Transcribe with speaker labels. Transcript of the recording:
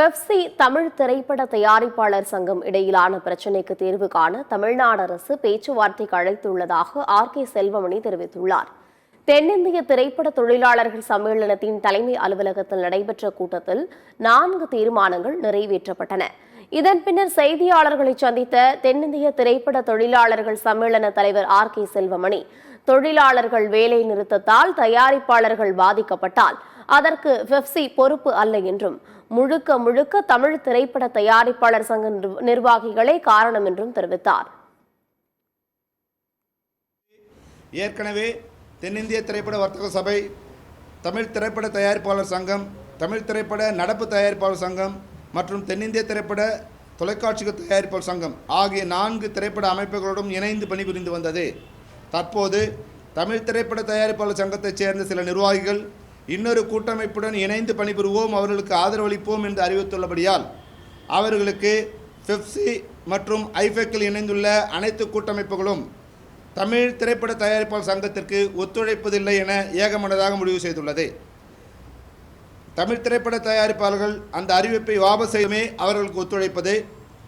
Speaker 1: Pepsi Tamil திரைப்பட தயாரிப்பாளர் சங்கம் இடையிலான பிரச்சினைக்கு தீர்வு காண தமிழ்நாடு அரசு பேச்சுவார்த்தைக்கு அழைத்துள்ளதாக கே செல்வமணி தெரிவித்துள்ளார். தென்னிந்திய திரைப்பட தொழிலாளர்கள் சம்மேளனத்தின் தலைமை அலுவலகத்தில் நடைபெற்ற கூட்டத்தில் 4 தீர்மானங்கள் நிறைவேற்றப்பட்டன. இதன் பின்னர் செய்தியாளர்களை சந்தித்த தென்னிந்திய திரைப்பட தொழிலாளர்கள் சம்மேளன தலைவர் கே செல்வமணி, தொழிலாளர்கள் வேலை நிறுத்தத்தால் தயாரிப்பாளர்கள் பாதிக்கப்பட்டால் அதற்கு பெப்சி பொறுப்பு அல்ல என்றும், முழுக்க முழுக்க தமிழ் திரைப்பட தயாரிப்பாளர் சங்க நிர்வாகிகளே காரணம் என்றும் தெரிவித்தார்.
Speaker 2: ஏற்கனவே தென்னிந்திய திரைப்பட வர்த்தக சபை, தமிழ் திரைப்பட தயாரிப்பாளர் சங்கம், தமிழ் திரைப்பட நடப்பு தயாரிப்பாளர் சங்கம் மற்றும் தென்னிந்திய திரைப்பட தொலைக்காட்சி தயாரிப்பாளர் சங்கம் ஆகிய 4 திரைப்பட அமைப்புகளுடன் இணைந்து பணிபுரிந்து வந்தது. தற்போது தமிழ் திரைப்பட தயாரிப்பாளர் சங்கத்தைச் சேர்ந்த சில நிர்வாகிகள் இன்னொரு கூட்டமைப்புடன் இணைந்து பணிபுரிவோம், அவர்களுக்கு ஆதரவளிப்போம் என்று அறிவித்துள்ளபடியால் அவர்களுக்கு பெப்சி மற்றும் ஐஃபெக்கில் இணைந்துள்ள அனைத்து கூட்டமைப்புகளும் தமிழ் திரைப்பட தயாரிப்பாளர் சங்கத்திற்கு ஒத்துழைப்பதில்லை என ஏகமனதாக முடிவு செய்துள்ளது. தமிழ் திரைப்பட தயாரிப்பாளர்கள் அந்த அறிவிப்பை வாபஸ் செய்யுமே அவர்களுக்கு ஒத்துழைப்பது.